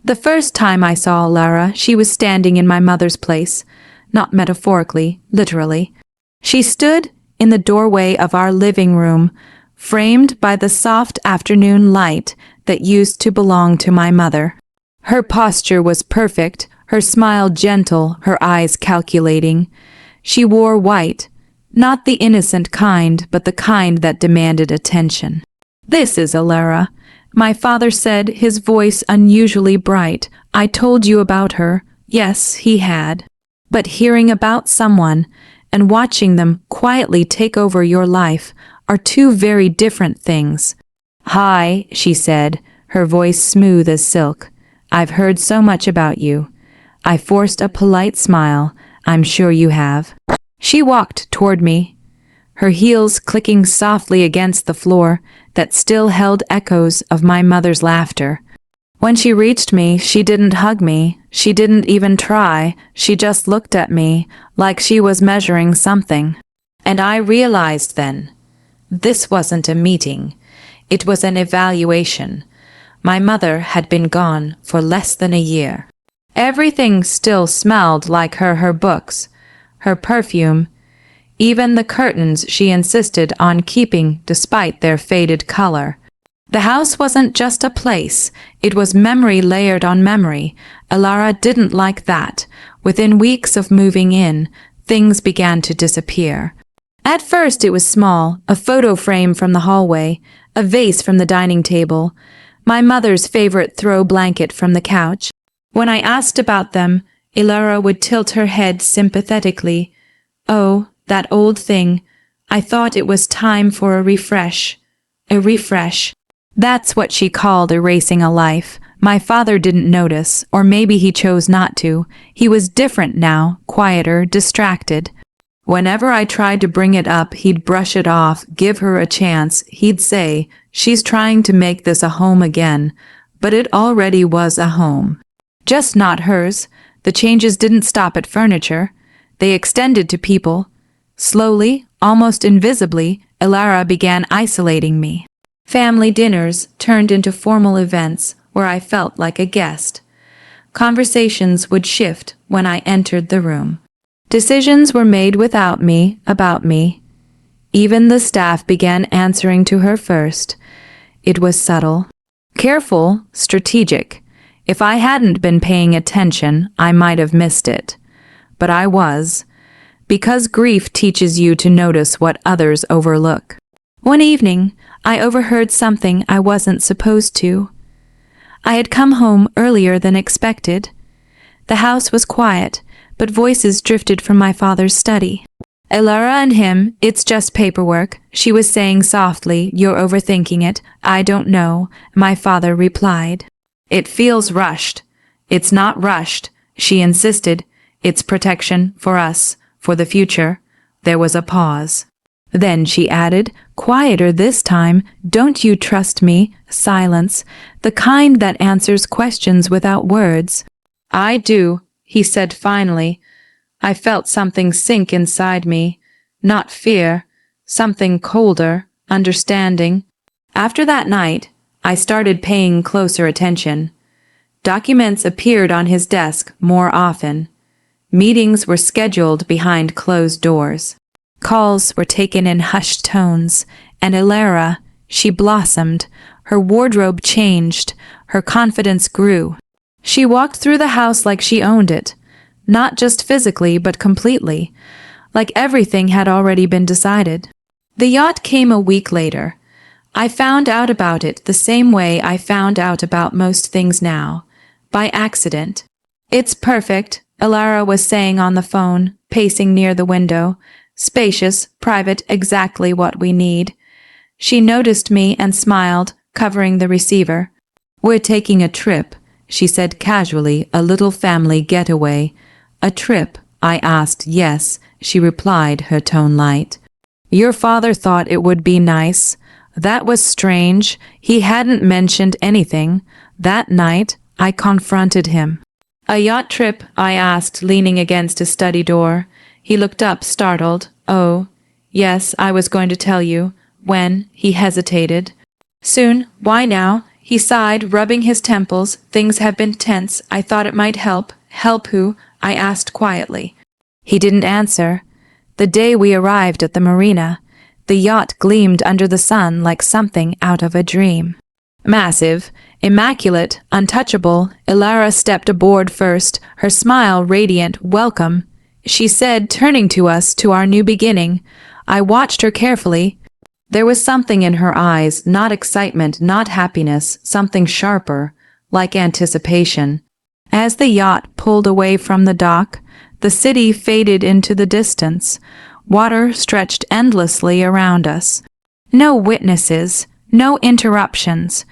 The first time I saw Lara, she was standing in my mother's place, not metaphorically, literally. She stood in the doorway of our living room, framed by the soft afternoon light that used to belong to my mother. Her posture was perfect, her smile gentle, her eyes calculating. She wore white, not the innocent kind, but the kind that demanded attention. "This is Alara," my father said, his voice unusually bright. "I told you about her." Yes, he had. But hearing about someone and watching them quietly take over your life are two very different things. "Hi," she said, her voice smooth as silk. "I've heard so much about you." I forced a polite smile. "I'm sure you have." She walked toward me, her heels clicking softly against the floor that still held echoes of my mother's laughter. When she reached me, she didn't hug me. She didn't even try. She just looked at me like she was measuring something. And I realized then, this wasn't a meeting. It was an evaluation. My mother had been gone for less than a year. Everything still smelled like her books, her perfume, even the curtains she insisted on keeping despite their faded color. The house wasn't just a place, it was memory layered on memory. Alara didn't like that. Within weeks of moving in, things began to disappear. At first it was small, a photo frame from the hallway, a vase from the dining table, my mother's favorite throw blanket from the couch. When I asked about them, Alara would tilt her head sympathetically. "Oh, that old thing. I thought it was time for a refresh." A refresh. That's what she called erasing a life. My father didn't notice, or maybe he chose not to. He was different now, quieter, distracted. Whenever I tried to bring it up, he'd brush it off, give her a chance. He'd say, "She's trying to make this a home again." But it already was a home. Just not hers. The changes didn't stop at furniture. They extended to people. Slowly, almost invisibly, Alara began isolating me. Family dinners turned into formal events where I felt like a guest. Conversations would shift when I entered the room. Decisions were made without me, about me. Even the staff began answering to her first. It was subtle, careful, strategic. If I hadn't been paying attention, I might have missed it. But I was, because grief teaches you to notice what others overlook. One evening, I overheard something I wasn't supposed to. I had come home earlier than expected. The house was quiet, but voices drifted from my father's study. "Alara and him, it's just paperwork," she was saying softly. "You're overthinking it." "I don't know," my father replied. "It feels rushed." "It's not rushed," she insisted. "It's protection for us, for the future." There was a pause. Then she added, quieter this time, "Don't you trust me?" Silence, the kind that answers questions without words. "I do," he said finally. I felt something sink inside me. Not fear, something colder, understanding. After that night, I started paying closer attention. Documents appeared on his desk more often. Meetings were scheduled behind closed doors. Calls were taken in hushed tones, and Alara, she blossomed. Her wardrobe changed, her confidence grew. She walked through the house like she owned it, not just physically but completely, like everything had already been decided. The yacht came a week later. I found out about it the same way I found out about most things now, by accident. "It's perfect," Alara was saying on the phone, pacing near the window. "Spacious, private, exactly what we need." She noticed me and smiled, covering the receiver. "We're taking a trip," she said casually, "a little family getaway." "A trip?" I asked. "Yes," she replied, her tone light. "Your father thought it would be nice." That was strange. He hadn't mentioned anything. That night, I confronted him. "A yacht trip?" I asked, leaning against his study door. He looked up, startled. "Oh, yes, I was going to tell you." "When?" He hesitated. "Soon. Why now?" He sighed, rubbing his temples. Things have been tense. I thought it might help. Help who? I asked quietly. He didn't answer. The day we arrived at the marina, the yacht gleamed under the sun like something out of a dream. Massive, immaculate, untouchable, Ilara stepped aboard first, her smile radiant. Welcome, she said, turning to us, to our new beginning. I watched her carefully. There was something in her eyes, not excitement, not happiness, something sharper, like anticipation. As the yacht pulled away from the dock, the city faded into the distance. Water stretched endlessly around us. No witnesses, no interruptions.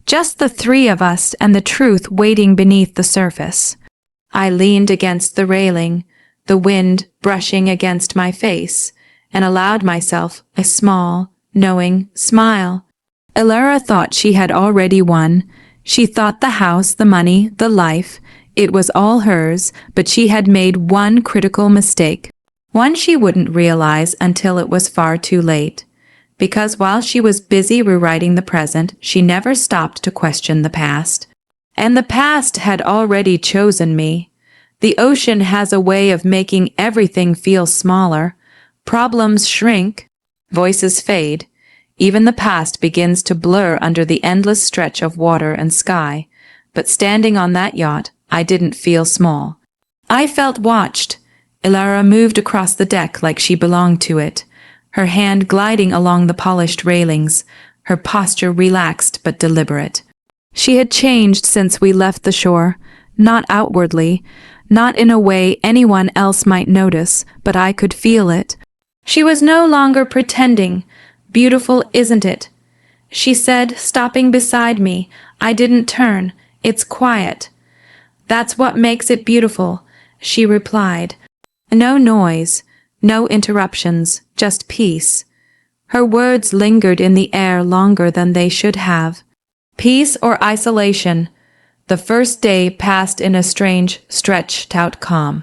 Just the three of us and the truth waiting beneath the surface. I leaned against the railing, the wind brushing against my face, and allowed myself a small, knowing smile. Ilara thought she had already won. She thought the house, the money, the life, it was all hers, but she had made one critical mistake. One she wouldn't realize until it was far too late. Because while she was busy rewriting the present, she never stopped to question the past. And the past had already chosen me. The ocean has a way of making everything feel smaller. Problems shrink. Voices fade. Even the past begins to blur under the endless stretch of water and sky. But standing on that yacht, I didn't feel small. I felt watched. Ilara moved across the deck like she belonged to it, her hand gliding along the polished railings, her posture relaxed but deliberate. She had changed since we left the shore, not outwardly, not in a way anyone else might notice, but I could feel it. She was no longer pretending. Beautiful, isn't it? She said, stopping beside me. I didn't turn. It's quiet. That's what makes it beautiful, she replied. No noise, no interruptions, just peace. Her words lingered in the air longer than they should have. Peace or isolation. The first day passed in a strange, stretched-out calm.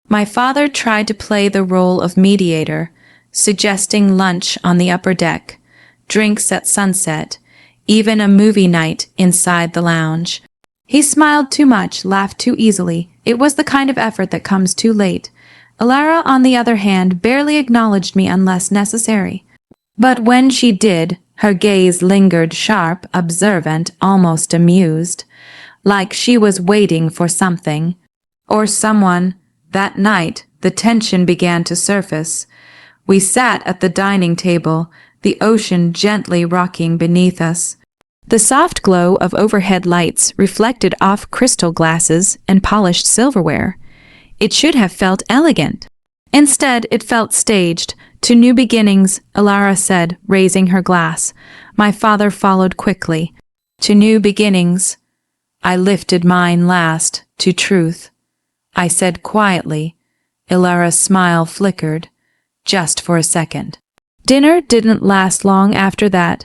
My father tried to play the role of mediator, suggesting lunch on the upper deck, drinks at sunset, even a movie night inside the lounge. He smiled too much, laughed too easily. It was the kind of effort that comes too late. Ilara, on the other hand, barely acknowledged me unless necessary. But when she did, her gaze lingered sharp, observant, almost amused, like she was waiting for something. Or someone. That night, the tension began to surface. We sat at the dining table, the ocean gently rocking beneath us. The soft glow of overhead lights reflected off crystal glasses and polished silverware. It should have felt elegant. Instead, it felt staged. To new beginnings, Ilara said, raising her glass. My father followed quickly. To new beginnings. I lifted mine last, to truth. I said quietly. Ilara's smile flickered, just for a second. Dinner didn't last long after that.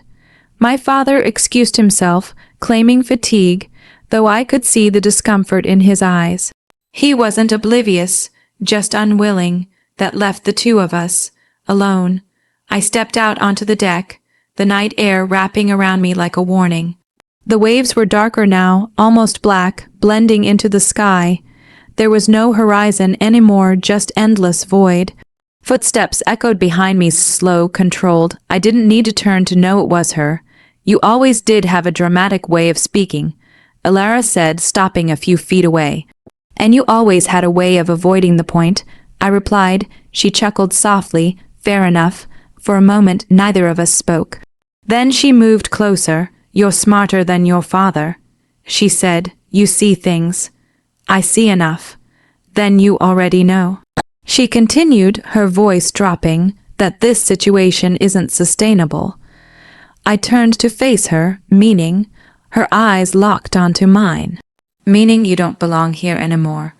My father excused himself, claiming fatigue, though I could see the discomfort in his eyes. He wasn't oblivious, just unwilling. That left the two of us, alone. I stepped out onto the deck, the night air wrapping around me like a warning. The waves were darker now, almost black, blending into the sky. There was no horizon anymore, just endless void. Footsteps echoed behind me, slow, controlled. I didn't need to turn to know it was her. You always did have a dramatic way of speaking, Ilara said, stopping a few feet away. And you always had a way of avoiding the point, I replied. She chuckled softly. Fair enough. For a moment, neither of us spoke. Then she moved closer. You're smarter than your father, she said. You see things. I see enough. Then you already know. She continued, her voice dropping, that this situation isn't sustainable. I turned to face her, meaning, her eyes locked onto mine. Meaning you don't belong here anymore.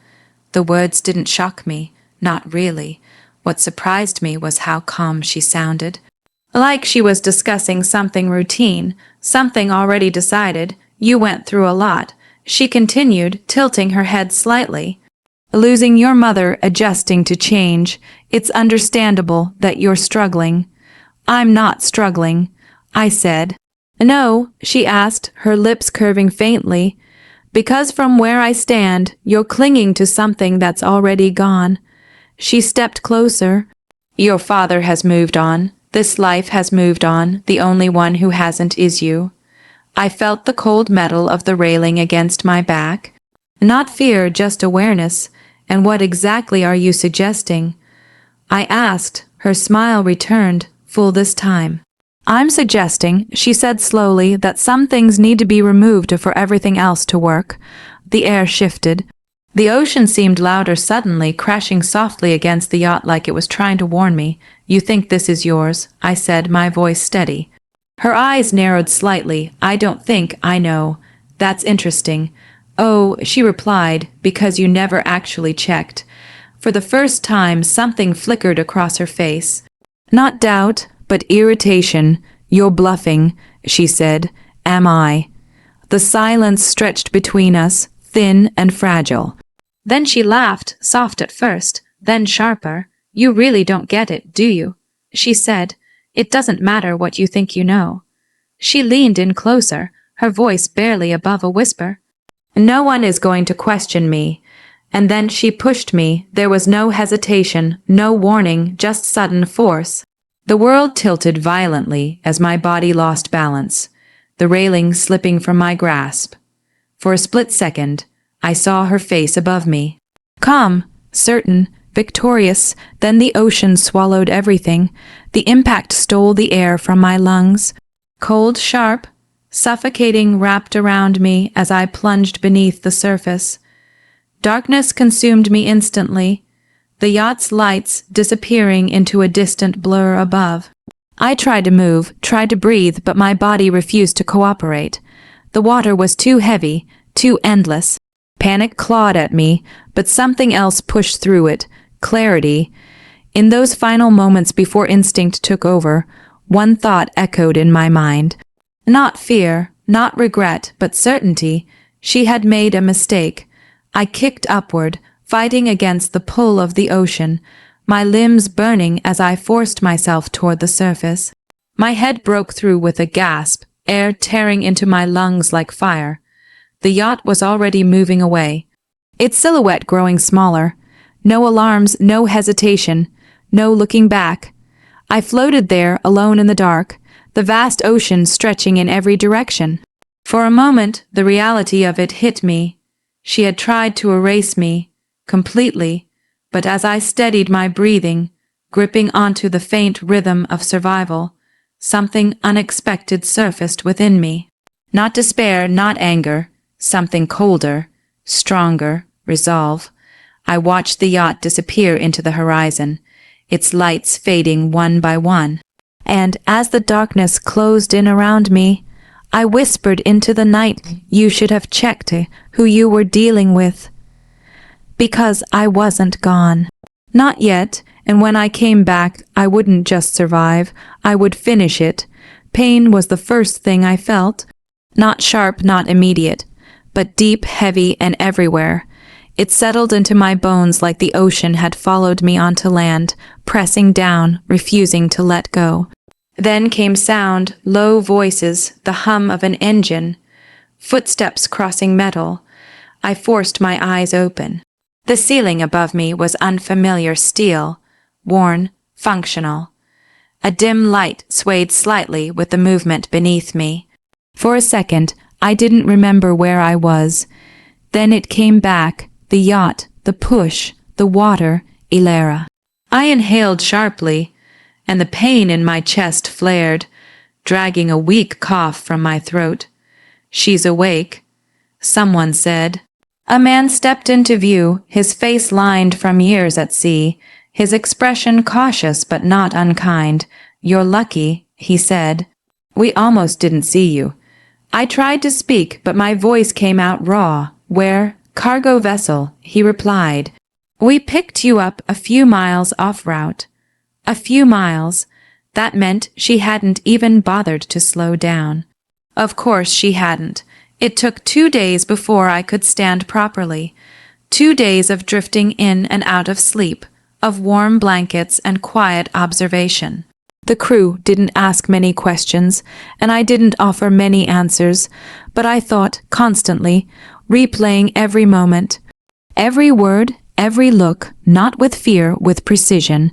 The words didn't shock me, not really. What surprised me was how calm she sounded. Like she was discussing something routine, something already decided. You went through a lot, she continued, tilting her head slightly. Losing your mother, adjusting to change. It's understandable that you're struggling. I'm not struggling, I said. No, she asked, her lips curving faintly. Because from where I stand, you're clinging to something that's already gone. She stepped closer. Your father has moved on. This life has moved on. The only one who hasn't is you. I felt the cold metal of the railing against my back. Not fear, just awareness. And what exactly are you suggesting? I asked. Her smile returned, full this time. I'm suggesting, she said slowly, that some things need to be removed for everything else to work. The air shifted. The ocean seemed louder suddenly, crashing softly against the yacht like it was trying to warn me. You think this is yours, I said, my voice steady. Her eyes narrowed slightly. I don't think, I know. That's interesting. Oh, she replied, because you never actually checked. For the first time, something flickered across her face. Not doubt, but irritation. You're bluffing, she said. Am I? The silence stretched between us, thin and fragile. Then she laughed, soft at first, then sharper. You really don't get it, do you? She said. It doesn't matter what you think you know. She leaned in closer, her voice barely above a whisper. No one is going to question me. And then she pushed me. There was no hesitation, no warning, just sudden force. The world tilted violently as my body lost balance, the railing slipping from my grasp. For a split second, I saw her face above me. Calm, certain, victorious, then the ocean swallowed everything. The impact stole the air from my lungs. Cold, sharp, suffocating wrapped around me as I plunged beneath the surface. Darkness consumed me instantly, the yacht's lights disappearing into a distant blur above. I tried to move, tried to breathe, but my body refused to cooperate. The water was too heavy, too endless. Panic clawed at me, but something else pushed through it, clarity. In those final moments before instinct took over, one thought echoed in my mind. Not fear, not regret, but certainty. She had made a mistake. I kicked upward, fighting against the pull of the ocean, my limbs burning as I forced myself toward the surface. My head broke through with a gasp, air tearing into my lungs like fire. The yacht was already moving away, its silhouette growing smaller. No alarms, no hesitation, no looking back. I floated there, alone in the dark, the vast ocean stretching in every direction. For a moment, the reality of it hit me. She had tried to erase me, completely, but as I steadied my breathing, gripping onto the faint rhythm of survival, something unexpected surfaced within me. Not despair, not anger, something colder, stronger, resolve. I watched the yacht disappear into the horizon, its lights fading one by one. And as the darkness closed in around me, I whispered into the night, you should have checked who you were dealing with. Because I wasn't gone. Not yet, and when I came back, I wouldn't just survive, I would finish it. Pain was the first thing I felt. Not sharp, not immediate, but deep, heavy, and everywhere. It settled into my bones like the ocean had followed me onto land, pressing down, refusing to let go. Then came sound, low voices, the hum of an engine, footsteps crossing metal. I forced my eyes open. The ceiling above me was unfamiliar steel, worn, functional. A dim light swayed slightly with the movement beneath me. For a second, I didn't remember where I was. Then it came back, the yacht, the push, the water, Ilara. I inhaled sharply, and the pain in my chest flared, dragging a weak cough from my throat. She's awake, someone said. A man stepped into view, his face lined from years at sea, his expression cautious but not unkind. You're lucky, he said. We almost didn't see you. I tried to speak, but my voice came out raw. Where? Cargo vessel, he replied. We picked you up a few miles off route. A few miles. That meant she hadn't even bothered to slow down. Of course she hadn't. It took 2 days before I could stand properly. 2 days of drifting in and out of sleep, of warm blankets and quiet observation. The crew didn't ask many questions, and I didn't offer many answers, but I thought constantly, replaying every moment, every word, every look, not with fear, with precision.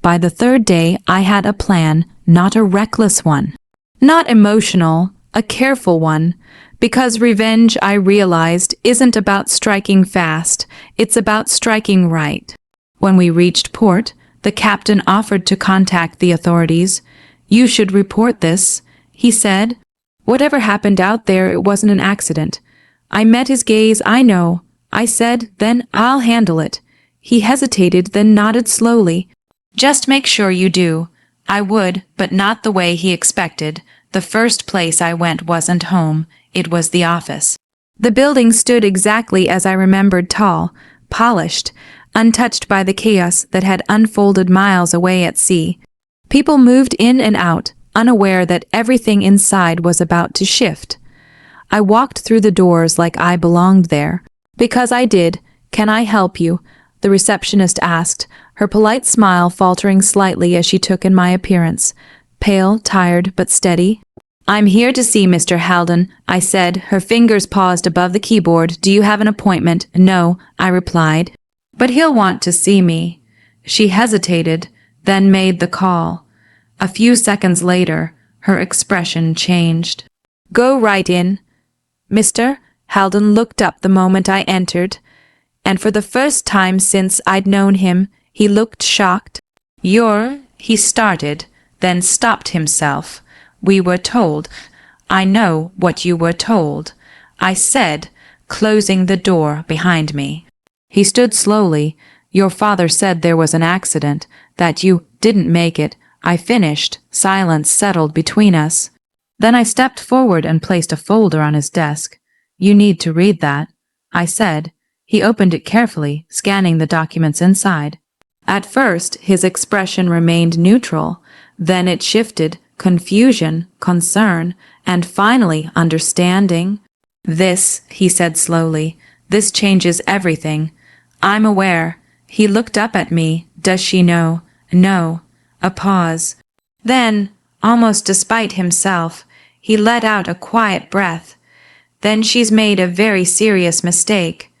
By the third day, I had a plan, not a reckless one. Not emotional, a careful one, because revenge, I realized, isn't about striking fast, it's about striking right. When we reached port, the captain offered to contact the authorities. "You should report this," he said. "Whatever happened out there, it wasn't an accident." I met his gaze. "I know." I said, "Then I'll handle it." He hesitated, then nodded slowly. "Just make sure you do." I would, but not the way he expected. The first place I went wasn't home, it was the office. The building stood exactly as I remembered, tall, polished, untouched by the chaos that had unfolded miles away at sea. People moved in and out, unaware that everything inside was about to shift. I walked through the doors like I belonged there. "Because I did. Can I help you?" the receptionist asked, her polite smile faltering slightly as she took in my appearance. Pale, tired, but steady. "I'm here to see Mr. Haldon," I said, her fingers paused above the keyboard. "Do you have an appointment?" "No," I replied. "But he'll want to see me." She hesitated, then made the call. A few seconds later, her expression changed. "Go right in." "Mr. Haldon looked up the moment I entered, and for the first time since I'd known him, he looked shocked. "You're—" he started, then stopped himself. "We were told." "I know what you were told," I said, closing the door behind me. He stood slowly. "Your father said there was an accident, that you didn't make it," I finished. Silence settled between us. Then I stepped forward and placed a folder on his desk. "You need to read that," I said. He opened it carefully, scanning the documents inside. At first, his expression remained neutral. Then it shifted, confusion, concern, and finally understanding. "This," he said slowly, "this changes everything. I'm aware." He looked up at me. "Does she know?" "No." A pause. Then, almost despite himself, he let out a quiet breath. "Then she's made a very serious mistake."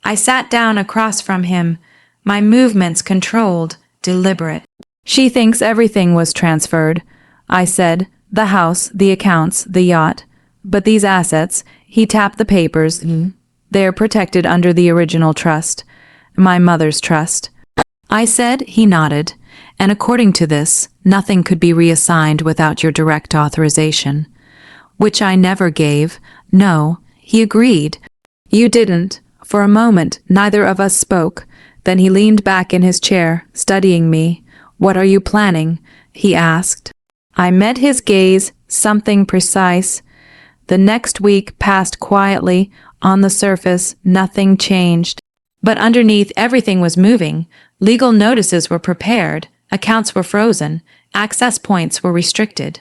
I sat down across from him, my movements controlled, deliberate. "She thinks everything was transferred," I said. "The house, the accounts, the yacht. But these assets," he tapped the papers, "they're protected under the original trust. My mother's trust." I said. He nodded. "And according to this, nothing could be reassigned without your direct authorization." "Which I never gave." "No," he agreed. "You didn't." For a moment, neither of us spoke. Then he leaned back in his chair, studying me. "What are you planning?" he asked. I met his gaze, something precise. The next week passed quietly. On the surface, nothing changed. But underneath, everything was moving. Legal notices were prepared. Accounts were frozen. Access points were restricted.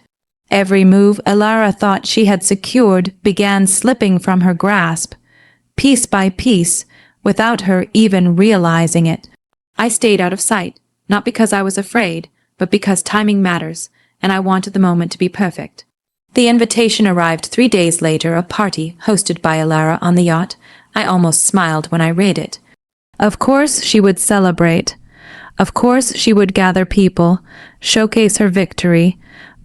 Every move Alara thought she had secured began slipping from her grasp, piece by piece, without her even realizing it. I stayed out of sight, not because I was afraid, but because timing matters, and I wanted the moment to be perfect. The invitation arrived 3 days later, a party hosted by Alara on the yacht. I almost smiled when I read it. Of course she would celebrate. Of course she would gather people, showcase her victory,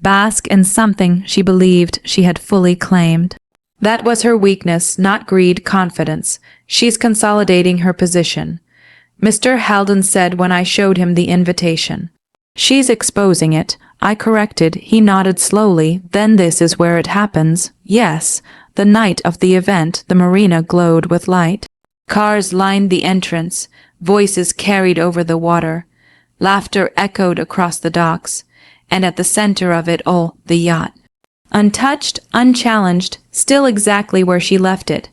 bask in something she believed she had fully claimed. That was her weakness, not greed, confidence. She's consolidating her position. Mr. Haldon said when I showed him the invitation. "She's exposing it." I corrected. He nodded slowly. "Then this is where it happens." "Yes." The night of the event, the marina glowed with light. Cars lined the entrance. Voices carried over the water. Laughter echoed across the docks. And at the center of it all, the yacht. Untouched, unchallenged, still exactly where she left it.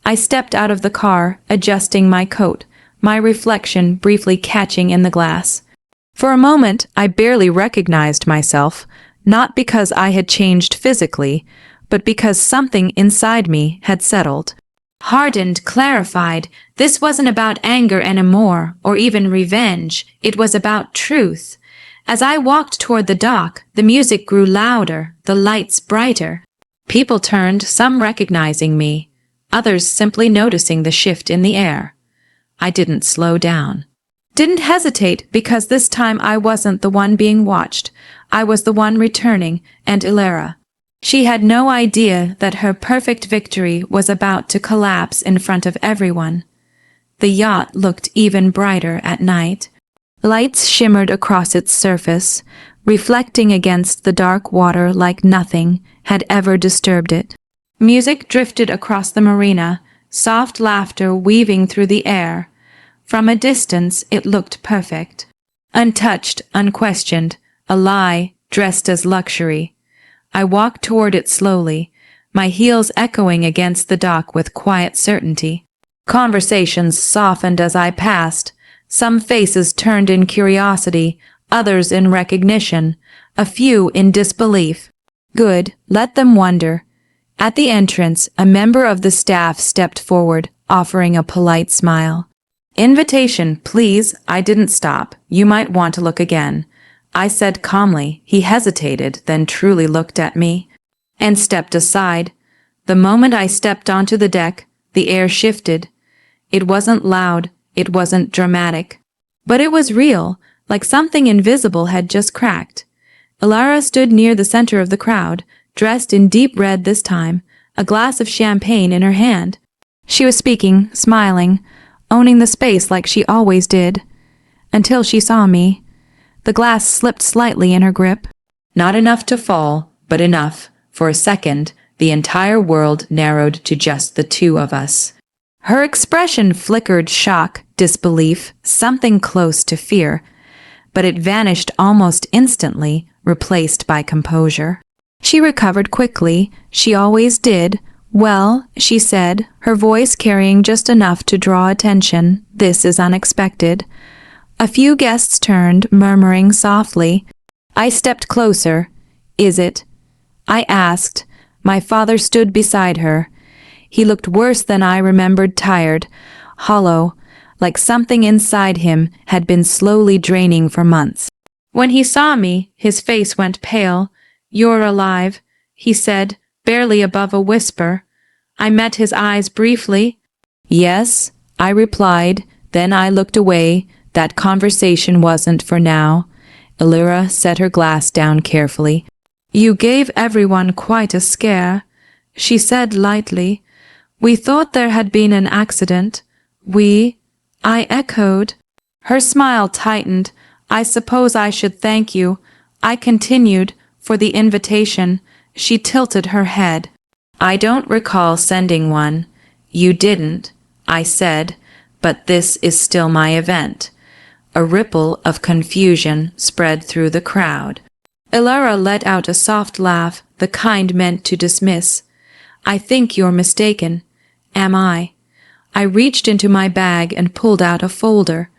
I stepped out of the car, adjusting my coat, my reflection briefly catching in the glass. For a moment, I barely recognized myself, not because I had changed physically, but because something inside me had settled. Hardened, clarified. This wasn't about anger anymore, or even revenge. It was about truth. As I walked toward the dock, the music grew louder, the lights brighter. People turned, some recognizing me, others simply noticing the shift in the air. I didn't slow down. Didn't hesitate because this time I wasn't the one being watched. I was the one returning, and Ilara. She had no idea that her perfect victory was about to collapse in front of everyone. The yacht looked even brighter at night. Lights shimmered across its surface, reflecting against the dark water like nothing had ever disturbed it. Music drifted across the marina, soft laughter weaving through the air. From a distance, it looked perfect. Untouched, unquestioned, a lie dressed as luxury. I walked toward it slowly, my heels echoing against the dock with quiet certainty. Conversations softened as I passed. Some faces turned in curiosity, others in recognition, a few in disbelief. Good, let them wonder. At the entrance, a member of the staff stepped forward, offering a polite smile. "Invitation, please." I didn't stop. "You might want to look again," I said calmly. He hesitated, then truly looked at me, and stepped aside. The moment I stepped onto the deck, the air shifted. It wasn't loud, it wasn't dramatic, but it was real, like something invisible had just cracked. Ilara stood near the center of the crowd, dressed in deep red this time, a glass of champagne in her hand. She was speaking, smiling, owning the space like she always did. Until she saw me. The glass slipped slightly in her grip. Not enough to fall, but enough. For a second, the entire world narrowed to just the two of us. Her expression flickered shock, disbelief, something close to fear, but it vanished almost instantly, replaced by composure. She recovered quickly. She always did. "Well," she said, her voice carrying just enough to draw attention. "This is unexpected." A few guests turned, murmuring softly. I stepped closer. "Is it?" I asked. My father stood beside her. He looked worse than I remembered, tired, hollow, like something inside him had been slowly draining for months. When he saw me, his face went pale. "You're alive," he said, barely above a whisper. I met his eyes briefly. "Yes," I replied. Then I looked away. That conversation wasn't for now. Ilara set her glass down carefully. "You gave everyone quite a scare," she said lightly. "We thought there had been an accident." I echoed. Her smile tightened. "I suppose I should thank you," I continued, "for the invitation." She tilted her head. "I don't recall sending one." "You didn't," I said, "but this is still my event." A ripple of confusion spread through the crowd. Ilara let out a soft laugh, the kind meant to dismiss. "I think you're mistaken." "Am I?" I reached into my bag and pulled out a folder.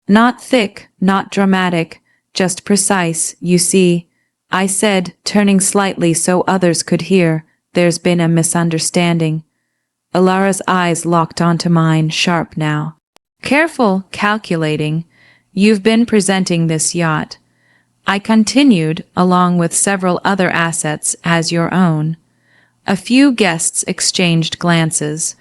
"Not thick, not dramatic, just precise, you see," I said, turning slightly so others could hear. "There's been a misunderstanding." Ilara's eyes locked onto mine, sharp now. "Careful, calculating. You've been presenting this yacht," I continued, "along with several other assets as your own." A few guests exchanged glances.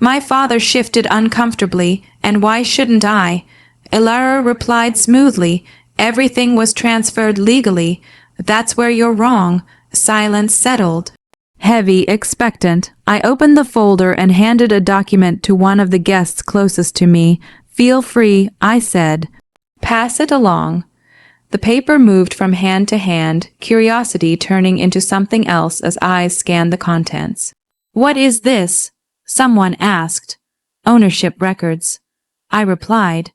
My father shifted uncomfortably, and why shouldn't I? Ilara replied smoothly, "Everything was transferred legally. That's where you're wrong." Silence settled. Heavy, expectant, I opened the folder and handed a document to one of the guests closest to me. "Feel free," I said. "Pass it along." The paper moved from hand to hand, curiosity turning into something else as eyes scanned the contents. "What is this?" someone asked. "Ownership records," I replied.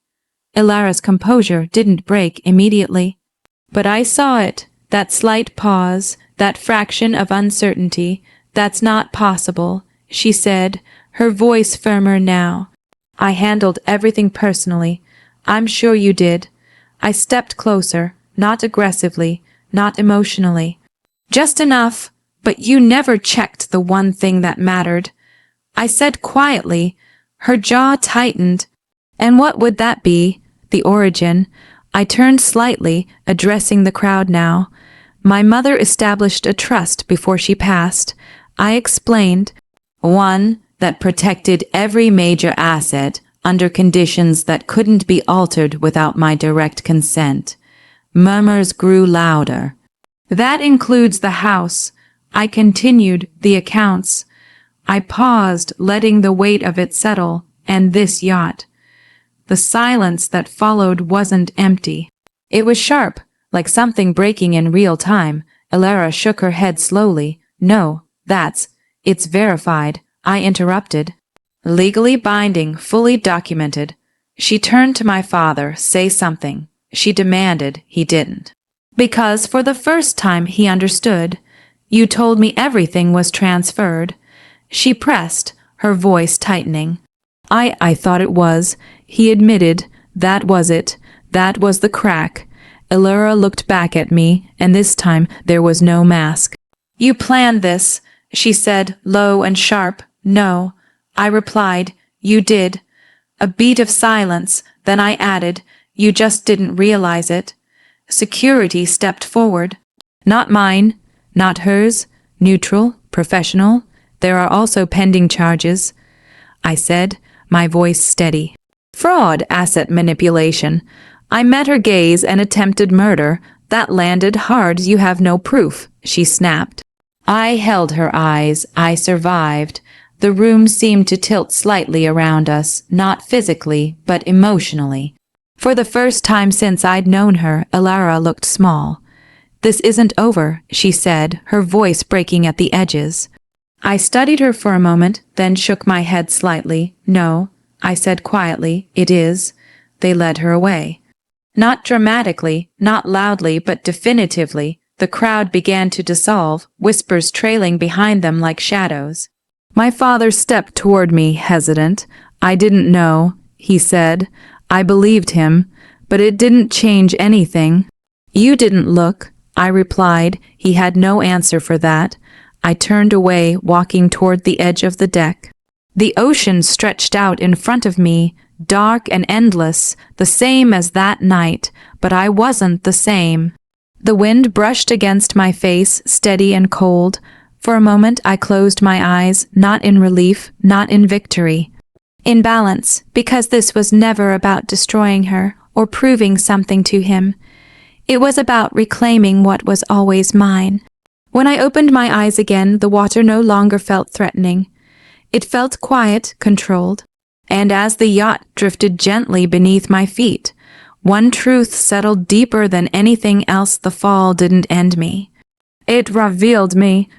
Ilara's composure didn't break immediately. But I saw it, that slight pause, that fraction of uncertainty. "That's not possible," she said, her voice firmer now. "I handled everything personally. I'm sure you did." I stepped closer, not aggressively, not emotionally. "Just enough, but you never checked the one thing that mattered," I said quietly. Her jaw tightened. "And what would that be?" "The origin. I turned slightly, addressing the crowd now. My mother established a trust before she passed. I explained, one that protected every major asset under conditions that couldn't be altered without my direct consent. Murmurs grew louder. That includes the house. I continued, the accounts. I paused, letting the weight of it settle, and this yacht. The silence that followed wasn't empty. It was sharp, like something breaking in real time. Elara shook her head slowly. No, it's verified. I interrupted. Legally binding, fully documented. She turned to my father. Say something. She demanded. He didn't. Because for the first time he understood. You told me everything was transferred. She pressed, her voice tightening. I thought it was. He admitted. That was it. That was the crack. Elara looked back at me, and this time there was no mask. You planned this, she said, low and sharp. No. I replied, you did. A beat of silence, then I added, you just didn't realize it. Security stepped forward. Not mine, not hers, neutral, professional. There are also pending charges. I said, my voice steady. Fraud, asset manipulation. I met her gaze and attempted murder. That landed hard. You have no proof, she snapped. I held her eyes. I survived. The room seemed to tilt slightly around us, not physically, but emotionally. For the first time since I'd known her, Elara looked small. This isn't over, she said, her voice breaking at the edges. I studied her for a moment, then shook my head slightly. No, I said quietly, it is. They led her away. Not dramatically, not loudly, but definitively. The crowd began to dissolve, whispers trailing behind them like shadows. My father stepped toward me, hesitant. I didn't know, he said. I believed him, but it didn't change anything. You didn't look, I replied. He had no answer for that. I turned away, walking toward the edge of the deck. The ocean stretched out in front of me, dark and endless, the same as that night, but I wasn't the same. The wind brushed against my face, steady and cold. For a moment I closed my eyes, not in relief, not in victory. In balance, because this was never about destroying her or proving something to him. It was about reclaiming what was always mine. When I opened my eyes again, the water no longer felt threatening. It felt quiet, controlled. And as the yacht drifted gently beneath my feet, one truth settled deeper than anything else. The fall didn't end me. It revealed me.